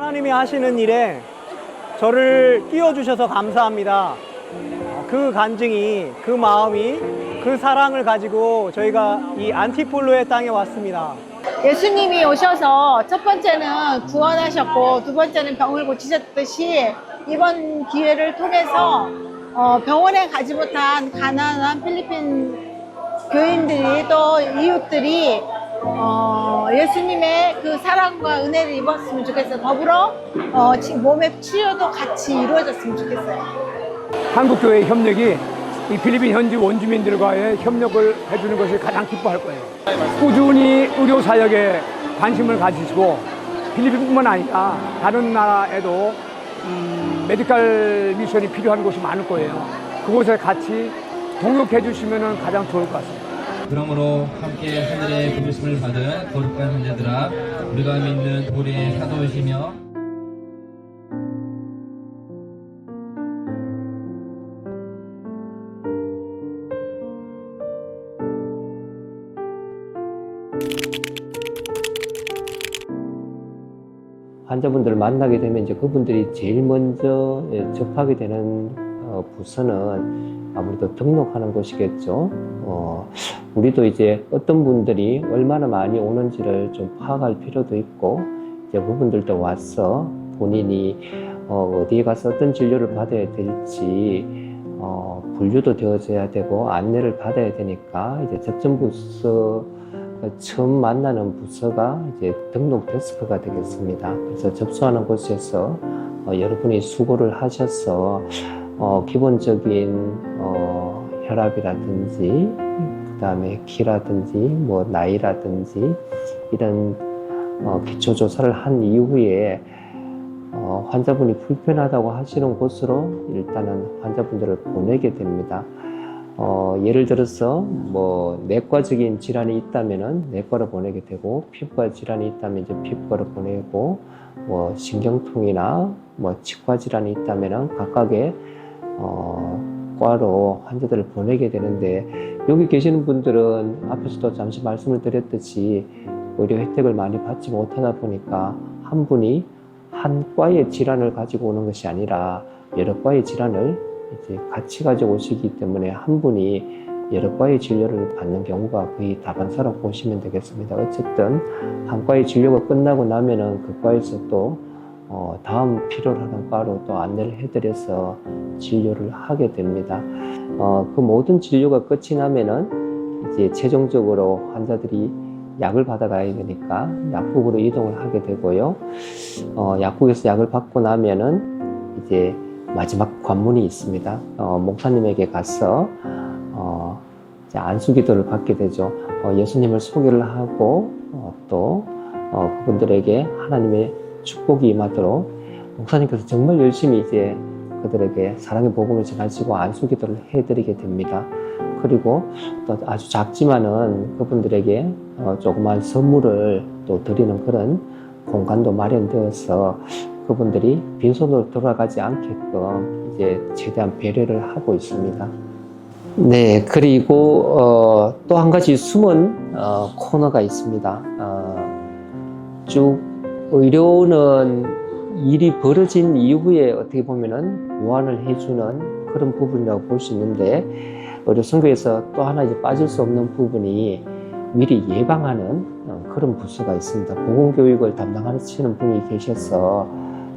하나님이 하시는 일에 저를 끼워주셔서 감사합니다. 그 간증이, 그 마음이, 그 사랑을 가지고 저희가 이 안티폴로의 땅에 왔습니다. 예수님이 오셔서 첫 번째는 구원하셨고 두 번째는 병을 고치셨듯이 이번 기회를 통해서 병원에 가지 못한 가난한 필리핀 교인들이 또 이웃들이 예수님의 그 사랑과 은혜를 입었으면 좋겠어요. 더불어 몸의 치료도 같이 이루어졌으면 좋겠어요. 한국교회 협력이 이 필리핀 현지 원주민들과의 협력을 해주는 것을 가장 기뻐할 거예요. 꾸준히 의료 사역에 관심을 가지시고 필리핀뿐만 아니라 다른 나라에도 메디컬 미션이 필요한 곳이 많을 거예요. 그곳에 같이 동역해 주시면 가장 좋을 것 같습니다. 그러므로 함께 하늘의 부르심을 받은 거룩한 형제들아, 우리가 믿는 우리의 사도이시며 환자분들을 만나게 되면 이제 그분들이 제일 먼저 접하게 되는 부서는 아무래도 등록하는 곳이겠죠. 우리도 이제 어떤 분들이 얼마나 많이 오는지를 좀 파악할 필요도 있고, 이제 그분들도 와서 본인이 어디에 가서 어떤 진료를 받아야 될지 분류도 되어져야 되고 안내를 받아야 되니까 이제 접점 부서 처음 만나는 부서가 이제 등록 데스크가 되겠습니다. 그래서 접수하는 곳에서 여러분이 수고를 하셔서 기본적인 혈압이라든지 그다음에 키라든지 뭐 나이라든지 이런 기초 조사를 한 이후에 환자분이 불편하다고 하시는 곳으로 일단은 환자분들을 보내게 됩니다. 예를 들어서 뭐 내과적인 질환이 있다면은 내과로 보내게 되고, 피부과 질환이 있다면 이제 피부과로 보내고, 뭐 신경통이나 뭐 치과 질환이 있다면은 각각의 과로 환자들을 보내게 되는데, 여기 계시는 분들은 앞에서도 잠시 말씀을 드렸듯이 의료 혜택을 많이 받지 못하다 보니까 한 분이 한 과의 질환을 가지고 오는 것이 아니라 여러 과의 질환을 이제 같이 가지고 오시기 때문에 한 분이 여러 과의 진료를 받는 경우가 거의 다반사라고 보시면 되겠습니다. 어쨌든 한 과의 진료가 끝나고 나면은 그 과에서 또 다음 필요로 하는 과로 또 안내를 해드려서 진료를 하게 됩니다. 그 모든 진료가 끝이 나면은 이제 최종적으로 환자들이 약을 받아가야 되니까 약국으로 이동을 하게 되고요. 약국에서 약을 받고 나면은 이제 마지막 관문이 있습니다. 목사님에게 가서 이제 안수기도를 받게 되죠. 예수님을 소개를 하고 또 그분들에게 하나님의 축복이 임하도록 목사님께서 정말 열심히 이제 그들에게 사랑의 복음을 전하시고 안수기도를 해드리게 됩니다. 그리고 또 아주 작지만은 그분들에게 조그만 선물을 또 드리는 그런 공간도 마련되어서 그분들이 빈손으로 돌아가지 않게끔 이제 최대한 배려를 하고 있습니다. 네, 그리고 또 한 가지 숨은 코너가 있습니다. 쭉 의료는 일이 벌어진 이후에 어떻게 보면은 보완을 해주는 그런 부분이라고 볼 수 있는데, 의료 선교에서 또 하나 이제 빠질 수 없는 부분이 미리 예방하는 그런 부서가 있습니다. 보건교육을 담당하시는 분이 계셔서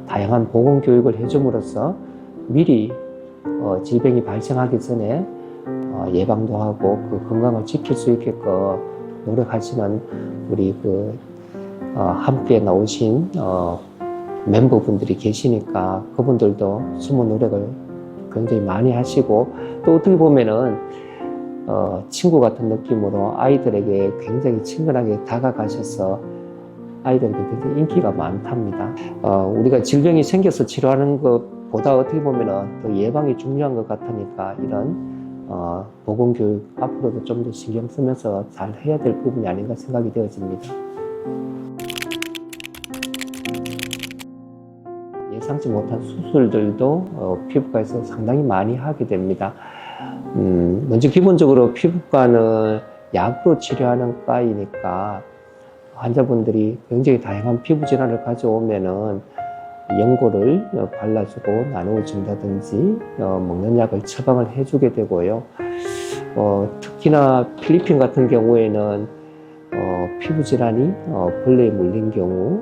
다양한 보건교육을 해줌으로써 미리 질병이 발생하기 전에 예방도 하고 그 건강을 지킬 수 있게끔 노력하시는 우리 함께 나오신 멤버분들이 계시니까 그분들도 숨은 노력을 굉장히 많이 하시고, 또 어떻게 보면은 친구 같은 느낌으로 아이들에게 굉장히 친근하게 다가가셔서 아이들에게 굉장히 인기가 많답니다. 우리가 질병이 생겨서 치료하는 것보다 어떻게 보면은 또 예방이 중요한 것 같으니까 이런 보건교육 앞으로도 좀 더 신경 쓰면서 잘 해야 될 부분이 아닌가 생각이 되어집니다. 예상치 못한 수술들도 피부과에서 상당히 많이 하게 됩니다. 먼저 기본적으로 피부과는 약으로 치료하는 과이니까 환자분들이 굉장히 다양한 피부 질환을 가져오면은 연고를 발라주고 나누어 준다든지 먹는 약을 처방을 해주게 되고요. 특히나 필리핀 같은 경우에는 피부 질환이 벌레에 물린 경우,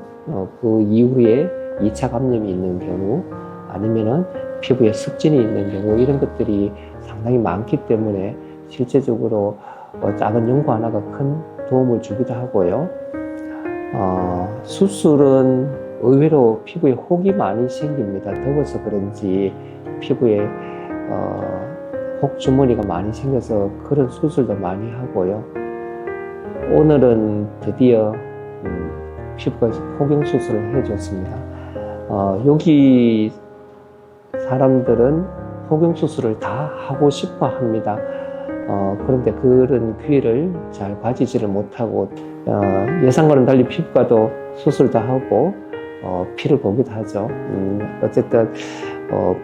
그 이후에 2차 감염이 있는 경우, 아니면은 피부에 습진이 있는 경우, 이런 것들이 상당히 많기 때문에 실제적으로 작은 연고 하나가 큰 도움을 주기도 하고요. 수술은 의외로 피부에 혹이 많이 생깁니다. 더워서 그런지 피부에 혹 주머니가 많이 생겨서 그런 수술도 많이 하고요. 오늘은 드디어 피부과 폭경 수술을 해줬습니다. 여기 사람들은 폭경 수술을 다 하고 싶어 합니다. 그런데 그런 기회를 잘 가지지를 못하고 예상과는 달리 피부과도 수술도 하고 피를 보기도 하죠. 어쨌든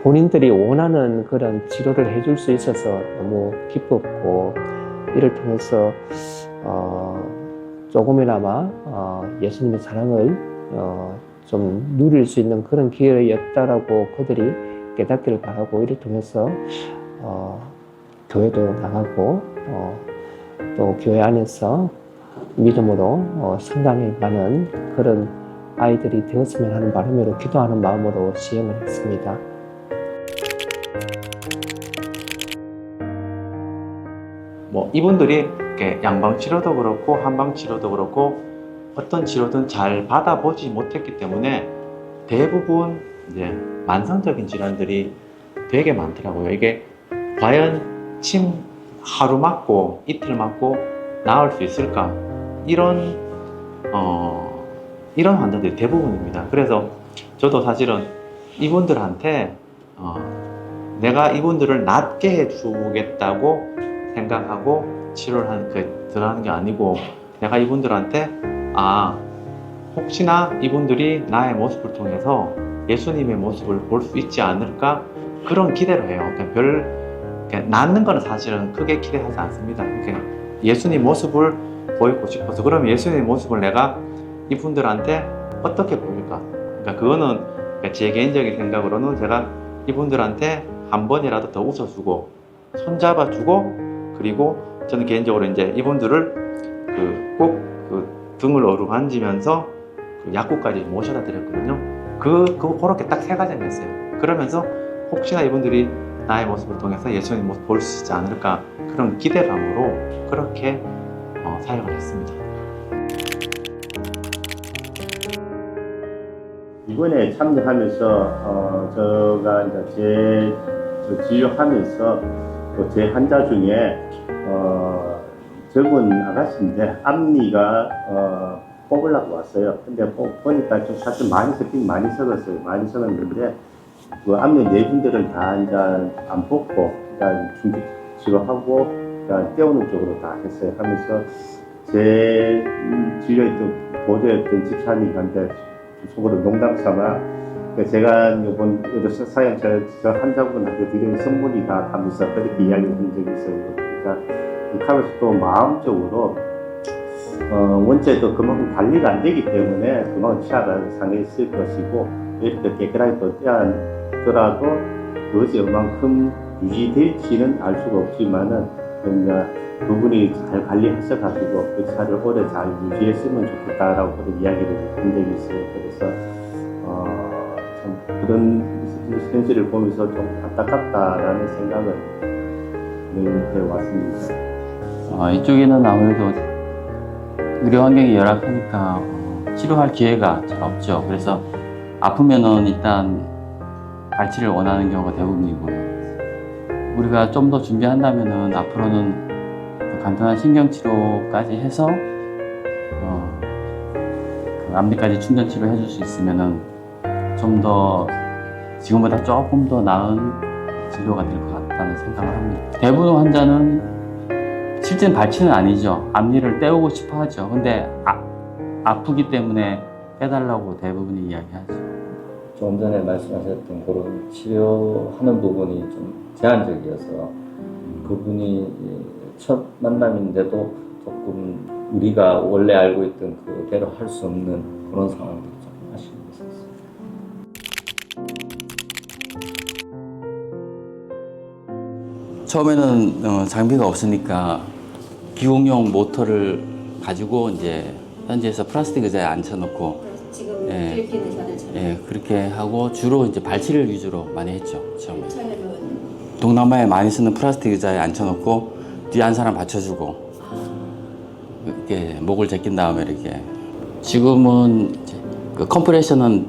본인들이 원하는 그런 치료를 해줄 수 있어서 너무 기뻤고, 이를 통해서 조금이나마 예수님의 사랑을 좀 누릴 수 있는 그런 기회였다라고 그들이 깨닫기를 바라고, 이를 통해서 교회도 나가고 또 교회 안에서 믿음으로 성장해 가는 그런 아이들이 되었으면 하는 바람으로 기도하는 마음으로 시행을 했습니다. 뭐 이분들이 이렇게 양방 치료도 그렇고 한방 치료도 그렇고 어떤 치료든 잘 받아보지 못했기 때문에 대부분 이제 만성적인 질환들이 되게 많더라고요. 이게 과연 침 하루 맞고 이틀 맞고 나을 수 있을까? 이런 환자들이 대부분입니다. 그래서 저도 사실은 이분들한테 내가 이분들을 낫게 해주겠다고 생각하고 치료를 들어가는 게 아니고, 내가 이분들한테 혹시나 이분들이 나의 모습을 통해서 예수님의 모습을 볼 수 있지 않을까, 그런 기대를 해요. 낫는 거는 사실은 크게 기대하지 않습니다. 예수님 모습을 보이고 싶어서, 그러면 예수님의 모습을 내가 이분들한테 어떻게 보일까? 그러니까 그거는 제 개인적인 생각으로는 제가 이분들한테 한 번이라도 더 웃어주고 손잡아주고, 그리고 저는 개인적으로 이제 이분들을 꼭 등을 어루만지면서 약국까지 모셔다 드렸거든요. 그렇게 딱 3가지를 했어요. 그러면서 혹시나 이분들이 나의 모습을 통해서 예수님 모습 볼 수 있지 않을까, 그런 기대감으로 그렇게 사역을 했습니다. 이번에 참여하면서 제가 이제 제 진료하면서 또 제 환자 중에 젊은 아가씨인데 앞니가 뽑으려고 왔어요. 근데 보니까 좀 사실 많이 섞긴 많이 썩었어요. 많이 썩었는데 그 앞니 4군데를 다 이제 안 뽑고 일단 중지 치료하고 일단 떼우는 쪽으로 다 했어요. 하면서 제 진료했던 보조했던 집사님한테 속으로 농담 삼아 제가 이번 사연 저 환자분한테 드리는 선물이다 하면서 그렇게 이야기한 적이 있어요. 그러니까 하면서 또 마음적으로 원체도 그만큼 관리가 안 되기 때문에 그만큼 치아가 상했을 것이고, 이렇게 깨끗하게 또 떼었더라도 그것이 얼만큼 유지될지는 알 수가 없지만은 그분이 잘 관리하셔가지고 그 치아를 오래 잘 유지했으면 좋겠다라고 그런 이야기를 한 적이 있어요. 그래서 참 그런 현실을 보면서 좀 안타깝다라는 생각을 늘 해왔습니다. 이쪽에는 아무래도 의료 환경이 열악하니까 치료할 기회가 잘 없죠. 그래서 아프면은 일단 발치를 원하는 경우가 대부분이고요. 우리가 좀 더 준비한다면은 앞으로는 간단한 신경치료까지 해서 그 앞니까지 충전 치료 해줄 수 있으면은 좀 더 지금보다 조금 더 나은 진료가 될 것 같다는 생각을 합니다. 대부분 환자는 실제는 발치는 아니죠. 앞니를 떼우고 싶어 하죠. 근데 아프기 때문에 빼달라고 대부분이 이야기하죠. 조금 전에 말씀하셨던 그런 치료하는 부분이 좀 제한적이어서 그분이 첫 만남인데도 조금 우리가 원래 알고 있던 그대로 할 수 없는 그런 상황들이 좀 아쉬움이 있었어요. 처음에는 장비가 없으니까 기공용 모터를 가지고 이제 현지에서 플라스틱 의자에 앉혀놓고 지금 예. 필리핀 의사들처럼 예, 그렇게 하고 주로 이제 발치를 위주로 많이 했죠. 처음에. 차이는 동남아에 많이 쓰는 플라스틱 의자에 앉혀놓고 뒤에 한 사람 받쳐주고 이렇게 목을 제낀 다음에 이렇게 지금은 이제 그 컴프레셔는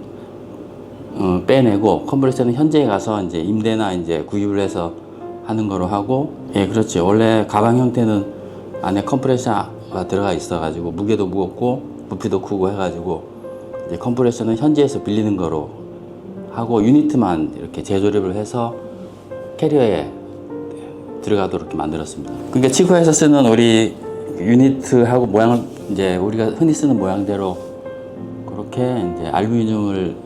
빼내고 컴프레셔는 현지에 가서 이제 임대나 이제 구입을 해서 하는 거로 하고 예 그렇죠. 원래 가방 형태는 안에 컴프레셔가 들어가 있어가지고 무게도 무겁고 부피도 크고 해가지고 이제 컴프레셔는 현지에서 빌리는 거로 하고 유니트만 이렇게 재조립을 해서 캐리어에 들어가도록 이렇게 만들었습니다. 그러니까 치과에서 쓰는 우리 유니트하고 모양을 이제 우리가 흔히 쓰는 모양대로 그렇게 이제 알루미늄을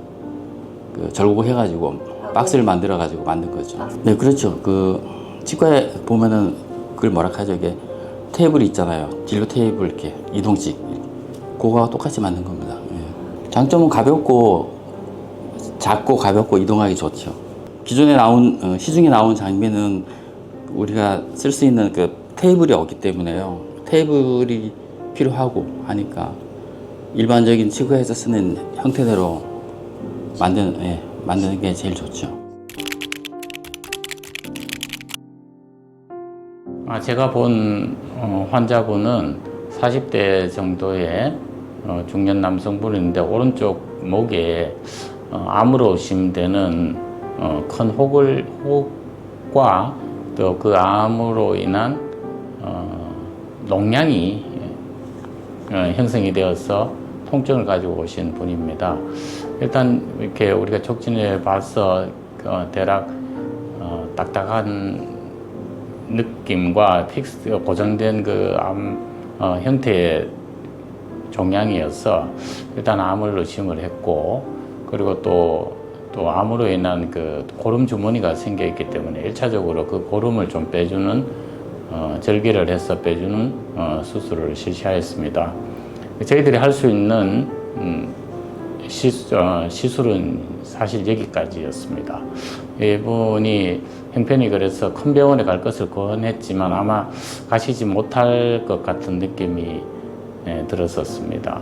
절곡해가지고 박스를 만들어가지고 만든 거죠. 네, 그렇죠. 그 치과에 보면은 그걸 뭐라 하죠? 이게 테이블이 있잖아요. 진료 테이블 이렇게 이동식. 그거와 똑같이 만든 겁니다. 예. 장점은 가볍고 작고 가볍고 이동하기 좋죠. 기존에 나온 시중에 나온 장비는 우리가 쓸 수 있는 그 테이블이 없기 때문에요. 테이블이 필요하고 하니까 일반적인 치과에서 쓰는 형태대로 만드는 게 제일 좋죠. 제가 본 환자분은 40대 정도의 중년 남성분인데 오른쪽 목에 암으로 의심되는 큰 혹과 또 그 암으로 인한 농양이 형성이 되어서 통증을 가지고 오신 분입니다. 일단 이렇게 우리가 촉진해 봐서 대략 딱딱한 느낌과 고정된 그 암 형태의 종양이어서 일단 암을 의심을 했고, 그리고 또 암으로 인한 그 고름 주머니가 생겨 있기 때문에 1차적으로 그 고름을 좀 빼주는 절개를 해서 빼주는 수술을 실시하였습니다. 저희들이 할 수 있는 시술은 사실 여기까지였습니다. 이분이 형편이 그래서 큰 병원에 갈 것을 권했지만 아마 가시지 못할 것 같은 느낌이 들었었습니다.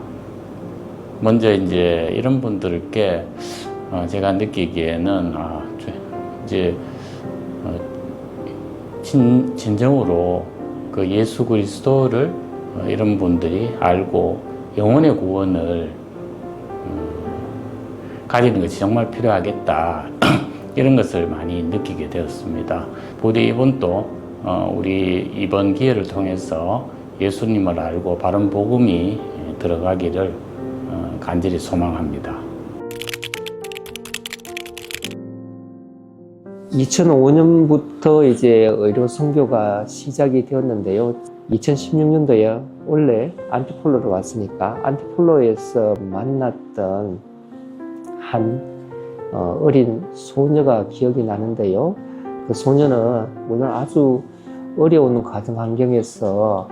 먼저 이제 이런 분들께 제가 느끼기에는 이제 진정으로 그 예수 그리스도를 이런 분들이 알고 영혼의 구원을 가지는 것이 정말 필요하겠다. 이런 것을 많이 느끼게 되었습니다. 부디 이분도 우리 이번 기회를 통해서 예수님을 알고 바른 복음이 들어가기를 간절히 소망합니다. 2005년부터 이제 의료 선교가 시작이 되었는데요. 2016년도에 원래 안티폴로로 왔으니까 안티폴로에서 만났던 한 어린 소녀가 기억이 나는데요. 그 소녀는 물론 아주 어려운 가정 환경에서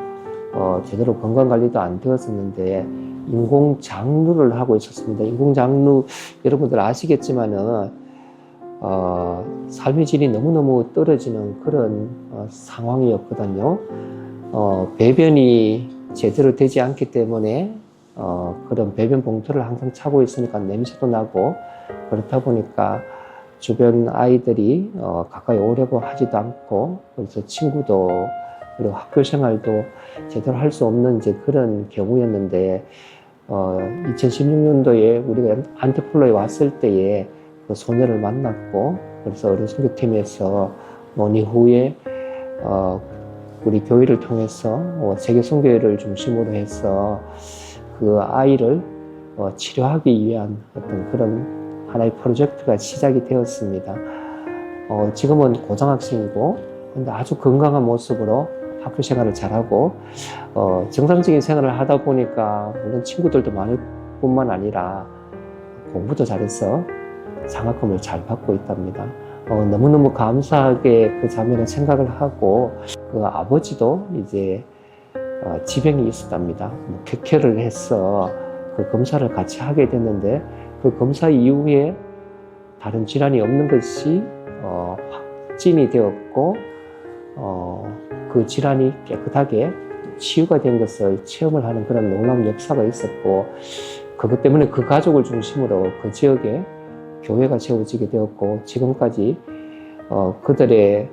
제대로 건강 관리도 안 되었었는데 인공 장루를 하고 있었습니다. 인공 장루 여러분들 아시겠지만은 삶의 질이 너무너무 떨어지는 그런 상황이었거든요. 배변이 제대로 되지 않기 때문에 그런 배변 봉투를 항상 차고 있으니까 냄새도 나고, 그렇다 보니까 주변 아이들이 가까이 오려고 하지도 않고, 그래서 친구도 그리고 학교 생활도 제대로 할 수 없는 이제 그런 경우였는데 2016년도에 우리가 안티폴로에 왔을 때에 그 소녀를 만났고, 그래서 어린 선교팀에서 논의 후에 우리 교회를 통해서 세계 선교회를 중심으로 해서 그 아이를 치료하기 위한 어떤 그런 하나의 프로젝트가 시작이 되었습니다. 지금은 고등학생이고, 근데 아주 건강한 모습으로 학교 생활을 잘하고, 정상적인 생활을 하다 보니까 물론 친구들도 많을 뿐만 아니라 공부도 잘해서 장학금을 잘 받고 있답니다. 너무너무 감사하게 그 자매는 생각을 하고, 그 아버지도 이제 지병이 있었답니다. 쾌쾌를 해서 그 검사를 같이 하게 됐는데, 그 검사 이후에 다른 질환이 없는 것이 확진이 되었고, 그 질환이 깨끗하게 치유가 된 것을 체험을 하는 그런 놀라운 역사가 있었고, 그것 때문에 그 가족을 중심으로 그 지역에 교회가 세워지게 되었고, 지금까지 그들의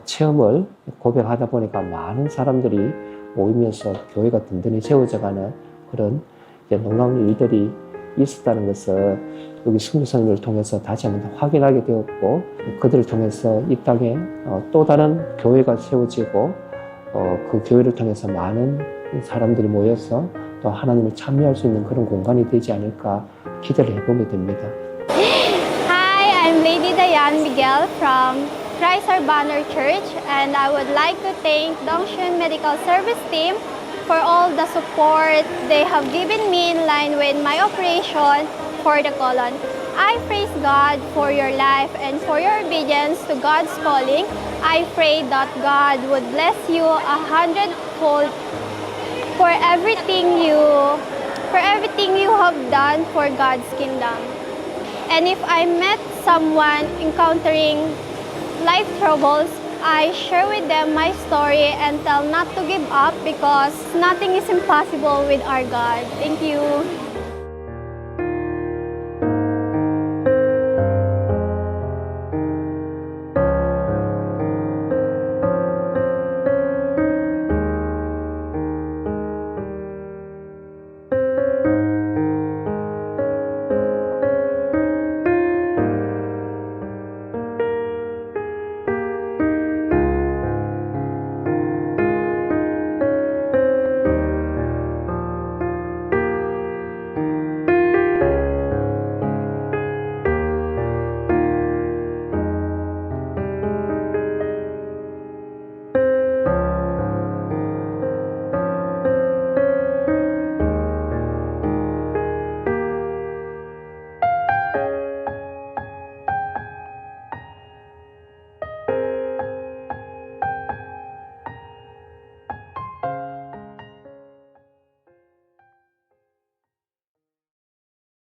체험을 고백하다 보니까 많은 사람들이 모이면서 교회가 든든히 세워져가는 그런 놀라운 일들이 있었다는 것을 여기 선교사님을 통해서 다시 한번 확인하게 되었고, 그들을 통해서 이 땅에 또 다른 교회가 세워지고, 그 교회를 통해서 많은 사람들이 모여서 또 하나님을 참여할 수 있는 그런 공간이 되지 않을까 기대를 해보게 됩니다. Hi, I'm Lady Diane Miguel from Christ Our Banner Church, and I would like to thank Dongxun Medical Service Team for all the support they have given me in line with my operation for the colon. I praise God for your life and for your obedience to God's calling. I pray that God would bless you 100-fold for everything you have done for God's kingdom. And if I met someone encountering life troubles, I share with them my story and tell not to give up because nothing is impossible with our God. Thank you.